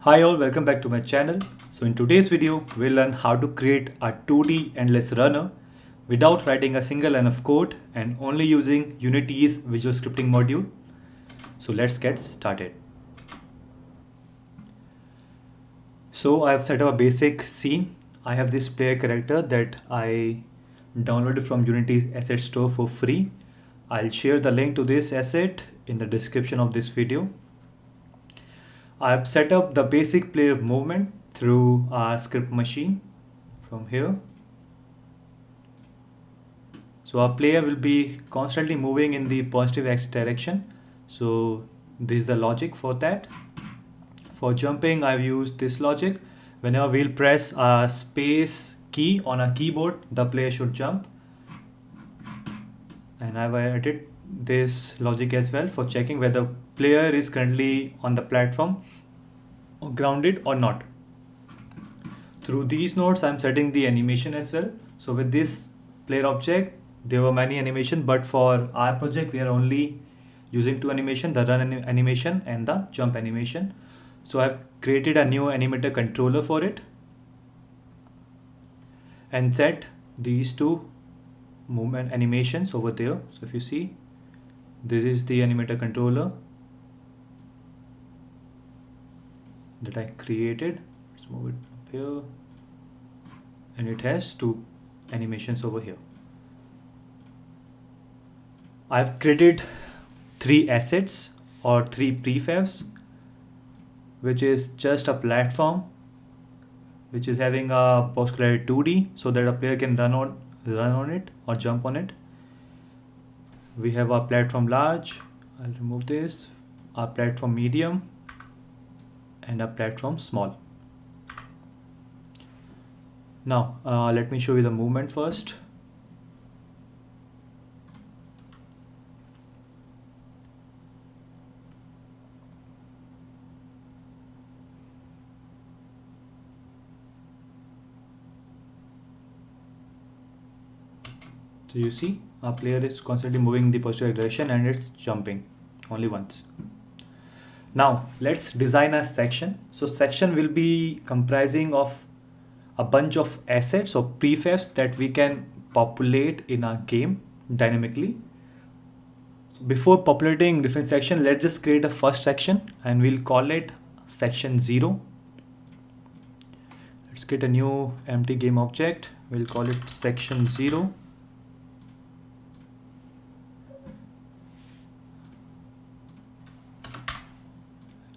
Hi all, welcome back to my channel. So in today's video, we'll learn how to create a 2D endless runner without writing a single line of code and only using Unity's visual scripting module. So let's get started. So I have set up a basic scene. I have this player character that I downloaded from Unity's asset store for free. I'll share the link to this asset in the description of this video. I have set up the basic player movement through our script machine from here. So our player will be constantly moving in the positive X direction. So this is the logic for that. For jumping, I've used this logic. Whenever we'll press a space key on a keyboard, the player should jump. And I've added this logic as well for checking whether player is currently on the platform or grounded or not. Through these nodes, I'm setting the animation as well. So with this player object, there were many animation, but for our project, we are only using two animation, the run animation and the jump animation. So I've created a new animator controller for it and set these two movement animations over there. So if you see, this is the animator controller that I created. Let's move it up here, and it has two animations over here. I've created three assets or three prefabs, which is just a platform which is having a postularity 2D so that a player can run on it or jump on it. We have our platform large. I'll remove this. Our platform medium and a platform small. Now let me show you the movement first. So you see our player is constantly moving in the positive direction and it's jumping only once. Now let's design a section. So section will be comprising of a bunch of assets or prefabs that we can populate in our game dynamically. Before populating different section, let's just create a first section and we'll call it section 0. Let's create a new empty game object. We'll call it section 0.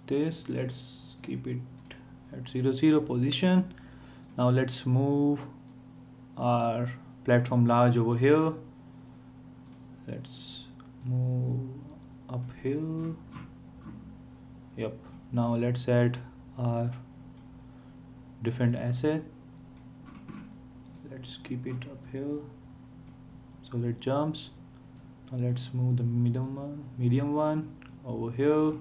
This, let's keep it at 0 position. Now let's move our platform large over here. Let's move up here. Yep. Now let's add our different asset. Let's keep it up here so that it jumps. Now let's move the medium one over here.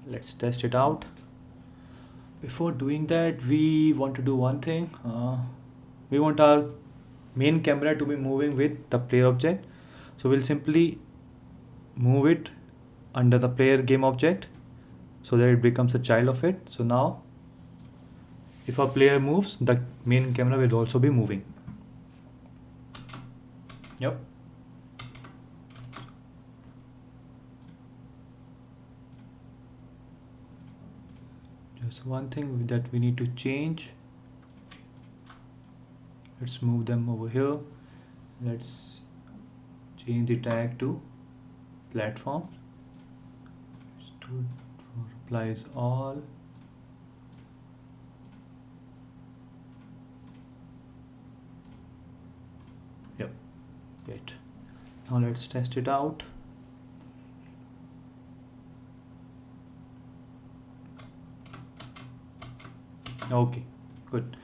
Let's test it out. Before doing that, we want to do one thing. We want our main camera to be moving with the player object. So we'll simply move it under the player game object so that it becomes a child of it. So now if a player moves, the main camera will also be moving. Yep. Just one thing that we need to change. Let's move them over here. Let's change the tag to platform. Applies all. Yep. Great. Now let's test it out. Okay, good.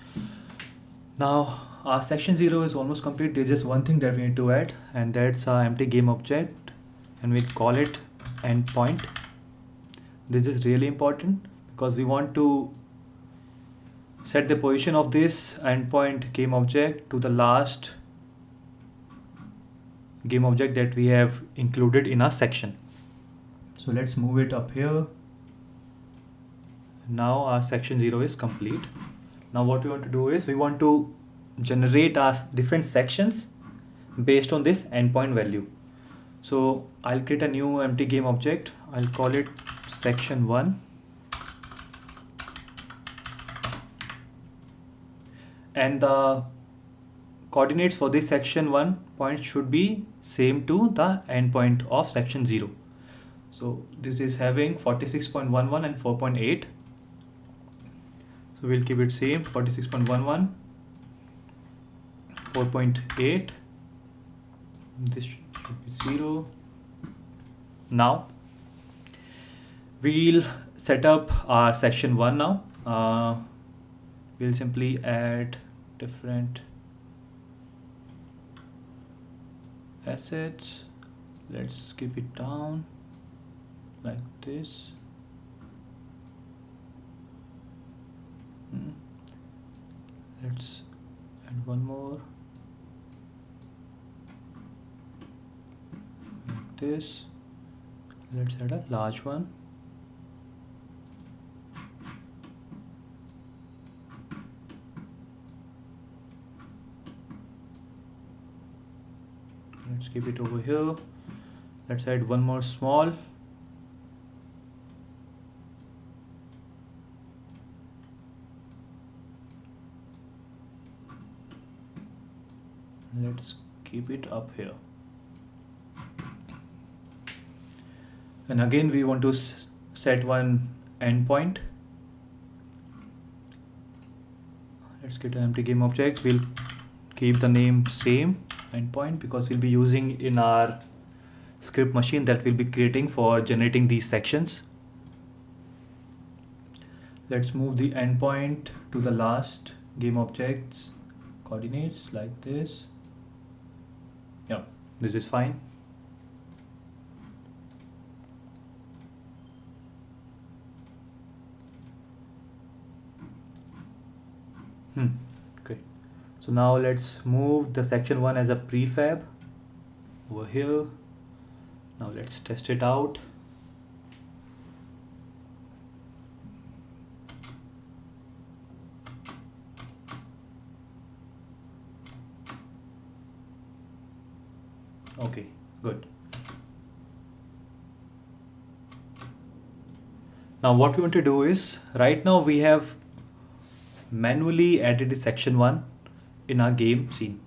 Now our section 0 is almost complete. There's just one thing that we need to add, and that's our empty game object, and we'll call it endpoint. This is really important because we want to set the position of this endpoint game object to the last game object that we have included in our section. So let's move it up here. Now our section 0 is complete. Now what we want to do is we want to generate our different sections based on this endpoint value. So I'll create a new empty game object. I'll call it section 1. And the coordinates for this section 1 point should be same to the endpoint of section 0. So this is having 46.11 and 4.8. So we'll keep it same, 46.11, 4.8. This should be 0. Now we'll set up our section 1 now. We'll simply add different assets. Let's keep it down like this. Let's add one more like this. Let's add a large one. Let's keep it over here. Let's add one more small. Let's keep it up here. And again we want to set one endpoint. Let's get an empty game object. We'll keep the name same, endpoint, because we'll be using in our script machine that we'll be creating for generating these sections. Let's move the endpoint to the last game object's coordinates like this. Yeah, this is fine. Great. So now let's move the section 1 as a prefab over here. Now let's test it out. Okay, good. Now what we want to do is, right now we have manually added the section 1 in our game scene,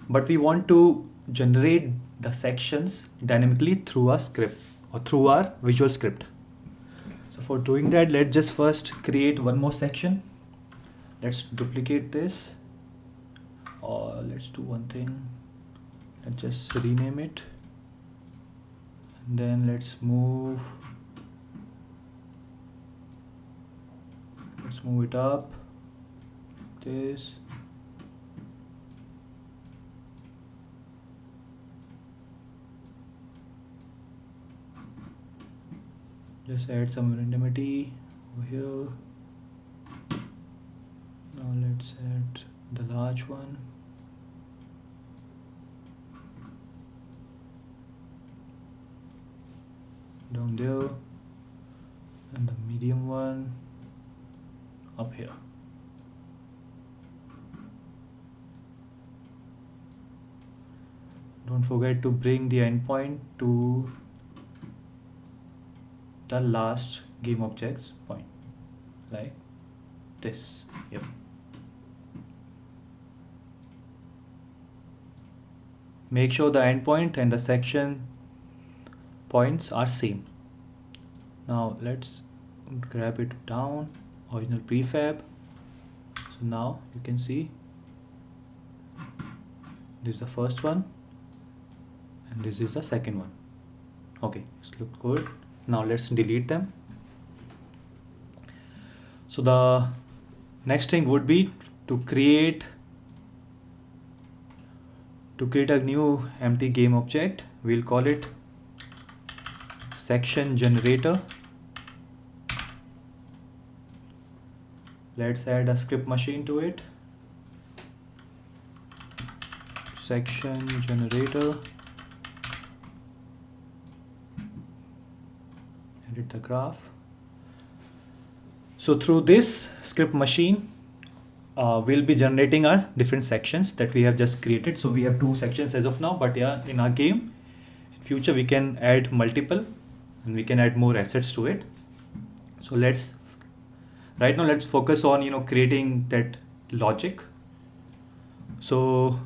but we want to generate the sections dynamically through our script or through our visual script. So for doing that, let's just first create one more section. Let's duplicate this, or let's do one thing. Let's just rename it, and then let's move it up like this. Just add some randomity over here. Now let's add the large one. Down there, and the medium one up here. Don't forget to bring the endpoint to the last game object's point like this. Yep. Make sure the endpoint and the section points are same. Now let's grab it down, original prefab. So now you can see this is the first one and this is the second one. Okay, it's look good. Now let's delete them. So the next thing would be to create a new empty game object. We'll call it section generator. Let's add a script machine to it. section generator, edit the graph. So through this script machine, we'll be generating our different sections that we have just created. So we have 2 sections as of now, but yeah, in our game, in future we can add multiple and we can add more assets to it. So right now let's focus on creating that logic. So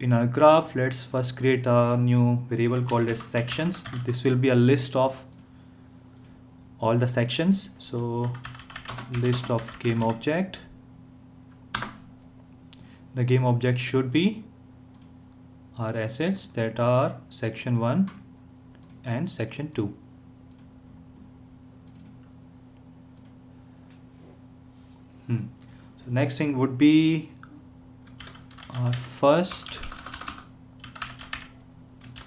in our graph, let's first create a new variable called as sections. This will be a list of all the sections. So list of game object. The game object should be our assets that are section 1 and section 2. So next thing would be our first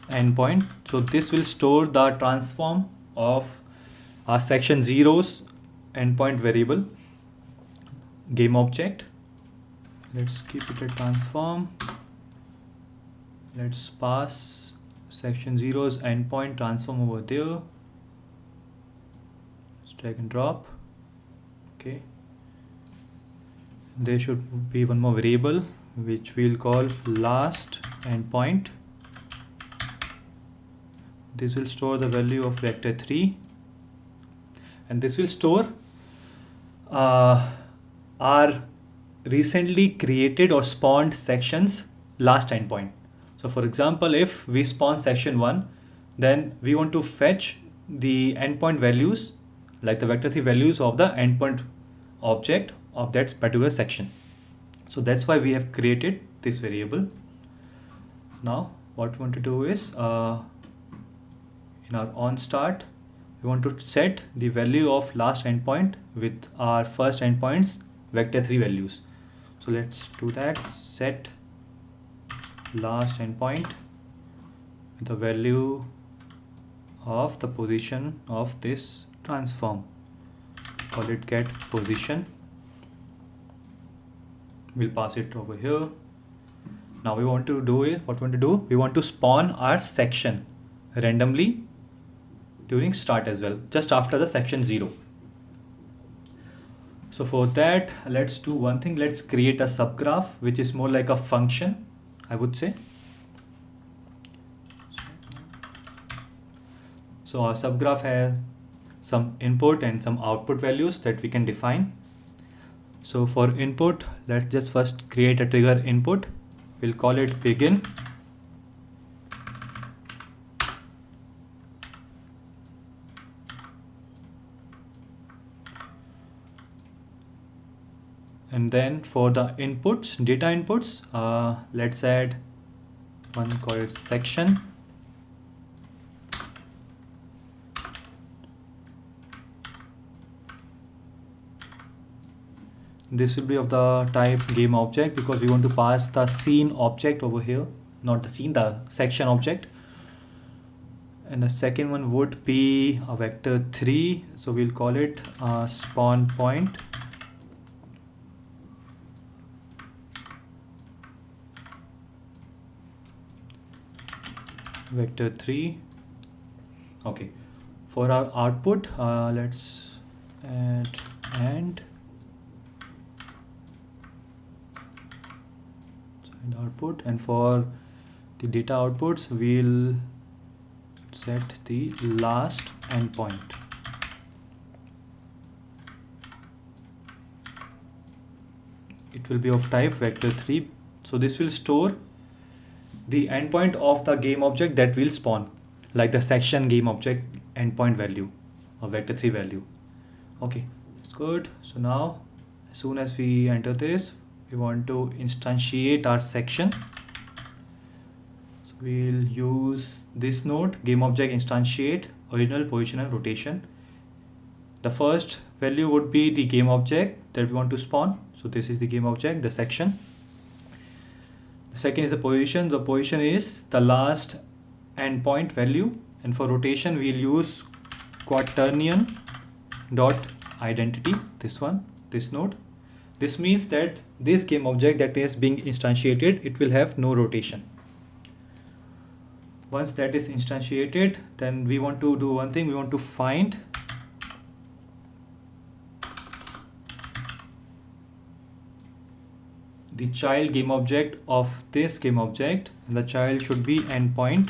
endpoint. So this will store the transform of our section 0's endpoint variable game object. Let's keep it a transform. Let's pass section 0's endpoint transform over there. Let's drag and drop. Okay. There should be one more variable which we'll call last endpoint. This will store the value of vector 3, and this will store our recently created or spawned sections last endpoint. So for example, if we spawn section 1, then we want to fetch the endpoint values, like the vector 3 values of the endpoint object of that particular section. So that's why we have created this variable. Now what we want to do is in our on start, we want to set the value of last endpoint with our first endpoint's vector 3 values. So let's do that. Set last endpoint with the value of the position of this transform. Call it get position. We'll pass it over here. Now we want to do it. What we want to do? We want to spawn our section randomly during start as well, just after the section 0. So for that, let's do one thing. Let's create a subgraph, which is more like a function, I would say. So our subgraph has some input and some output values that we can define. So for input, let's just first create a trigger input. We'll call it begin. And then for the inputs, data inputs, let's add one called section. This will be of the type game object because we want to pass the scene object over here, not the scene, the section object. And the second one would be a vector 3. So we'll call it spawn point. Vector 3. Okay, for our output, let's add and output, and for the data outputs we'll set the last endpoint. It will be of type vector 3. So this will store the endpoint of the game object that will spawn, like the section game object endpoint value or vector 3 value. Okay, that's good. So now as soon as we enter this, we want to instantiate our section. So we'll use this node game object instantiate original, position and rotation. The first value would be the game object that we want to spawn. So this is the game object, the section. The second is the position. The position is the last endpoint value, and for rotation we'll use quaternion dot identity, this one, this node. This means that this game object that is being instantiated, it will have no rotation. Once that is instantiated, then we want to do one thing. We want to find the child game object of this game object, and the child should be endpoint.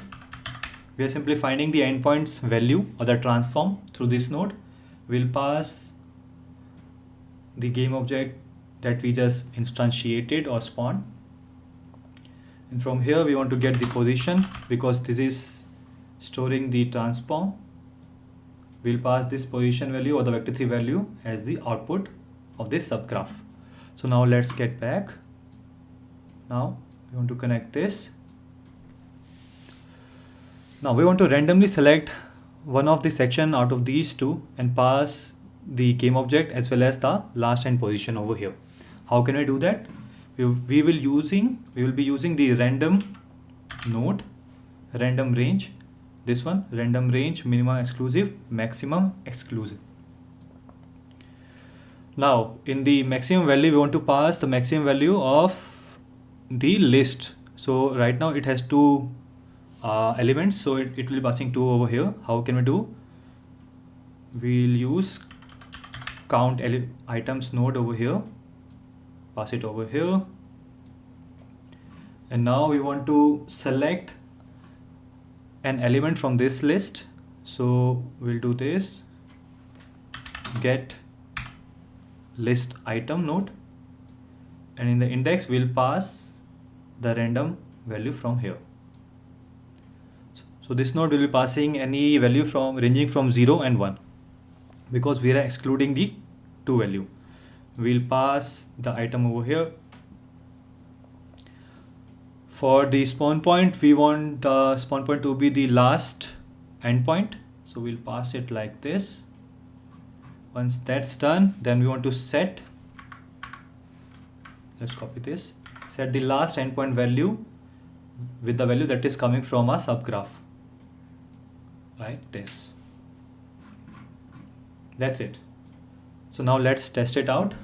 We are simply finding the endpoint's value or the transform through this node. We'll pass the game object that we just instantiated or spawned, and from here we want to get the position because this is storing the transform. We'll pass this position value or the vector3 value as the output of this subgraph. So now let's get back. Now we want to connect this. Now we want to randomly select one of the section out of these two and pass the game object as well as the last end position over here. How can we do that? We will be using the random node, random range, this one, random range minimum exclusive, maximum exclusive. Now in the maximum value we want to pass the maximum value of the list. So right now it has two elements, so it will be passing 2 over here. How can we do? We'll use count items node over here, pass it over here, and now we want to select an element from this list. So we'll do this, get list item node, and in the index we'll pass the random value from here. So this node will be passing any value from ranging from 0 and 1 because we are excluding the 2 value. We'll pass the item over here. For the spawn point, we want the spawn point to be the last endpoint, so we'll pass it like this. Once that's done, then we want to set, let's copy this, set the last endpoint value with the value that is coming from a subgraph, like this. That's it. So now let's test it out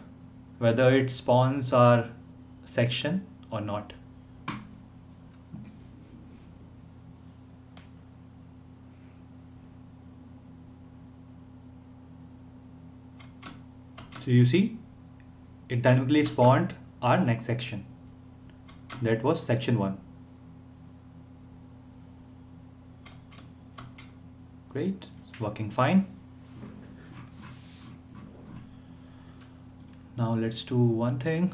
whether it spawns our section or not. So you see, it dynamically spawned our next section. That was section 1. Great, it's working fine. Now let's do one thing.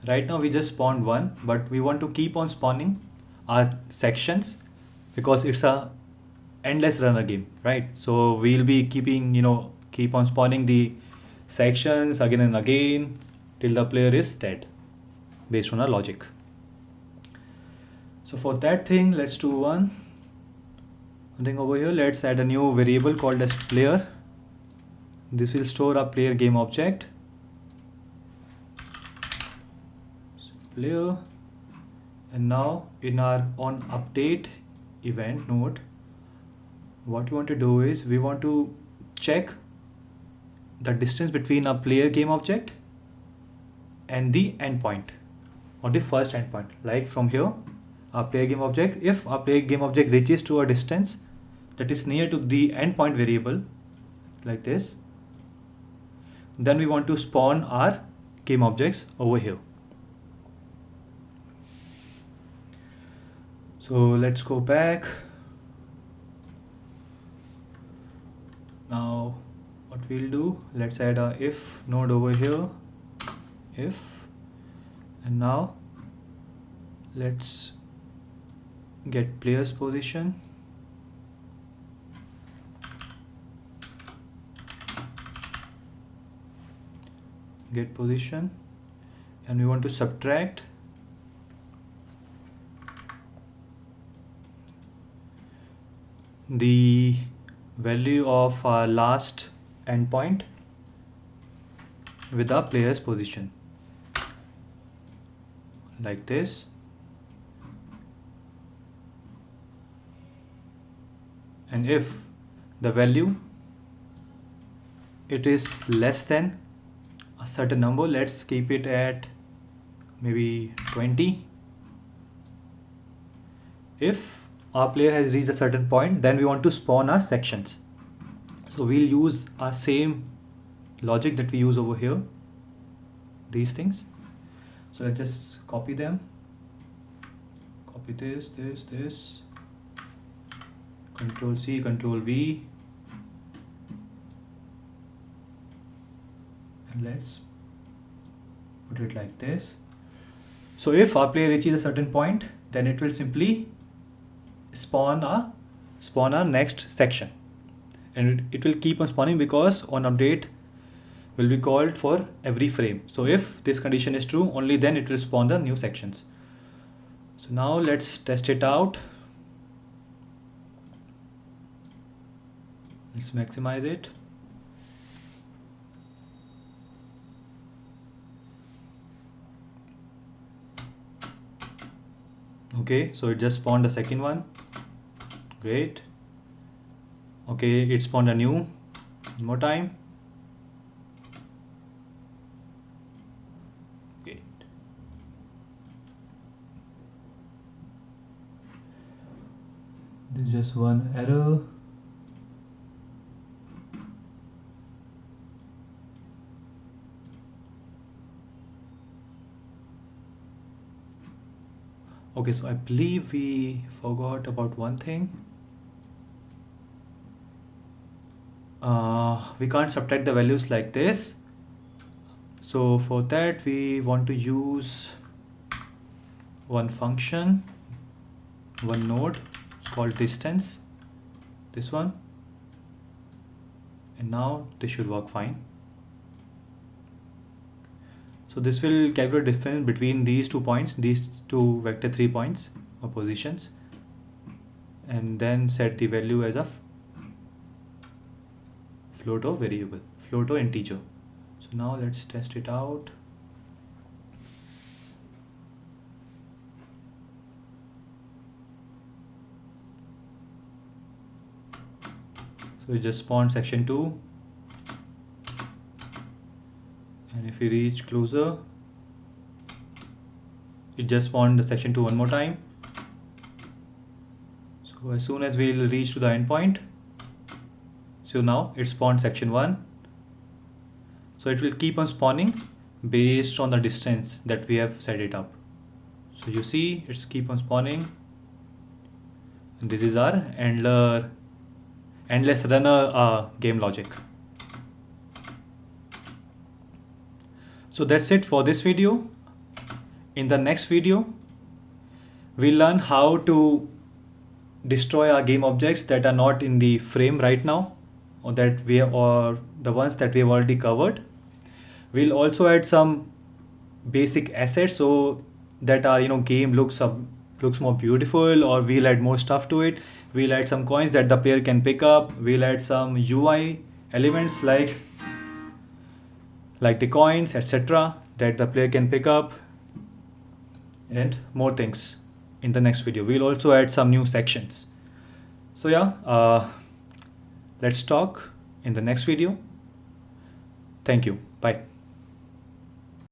Right now we just spawned 1, but we want to keep on spawning our sections because it's a endless runner game, right? So we'll be keep on spawning the sections again and again till the player is dead based on our logic. So for that thing, let's do one thing over here. Let's add a new variable called as player. This will store a player game object, player, and now in our on update event node, what we want to do is we want to check the distance between a player game object and the endpoint or the first endpoint. Like from here, our player game object, if our player game object reaches to a distance that is near to the endpoint variable like this, then we want to spawn our game objects over here. So let's go back. Now what we'll do, let's add a if node over here, if, and now let's get player's position, get position, and we want to subtract the value of our last endpoint with our player's position like this. And if the value it is less than a certain number, let's keep it at maybe 20, If our player has reached a certain point, then we want to spawn our sections. So we'll use our same logic that we use over here, these things. So let's just copy them. Copy this, Control C, Control V, and let's put it like this. So if our player reaches a certain point, then it will simply spawn our next section, and it will keep on spawning because on update will be called for every frame. So if this condition is true, only then it will spawn the new sections. So now let's test it out. Let's maximize it. Okay, so it just spawned the second one. Great. Okay, it spawned a new. One more time. Great. There's just one error. Okay, so I believe we forgot about one thing. We can't subtract the values like this. So for that we want to use one function, one node called distance, this one, and now this should work fine. So this will calculate difference between these 2 points, these two vector 3 points or positions, and then set the value as a float or variable, float or integer. So now let's test it out. So we just spawned section 2, and if we reach closer, it just spawned the section 2 one more time. So as soon as we'll reach to the endpoint, so now it spawned section 1. So it will keep on spawning based on the distance that we have set it up. So you see it's keep on spawning, and this is our endless runner game logic. So that's it for this video. In the next video, we'll learn how to destroy our game objects that are not in the frame right now, or the ones that we have already covered. We'll also add some basic assets so that our game looks more beautiful, or we'll add more stuff to it. We'll add some coins that the player can pick up. We'll add some UI elements like the coins, etc., that the player can pick up, and more things in the next video. We'll also add some new sections. So yeah, let's talk in the next video. Thank you. Bye.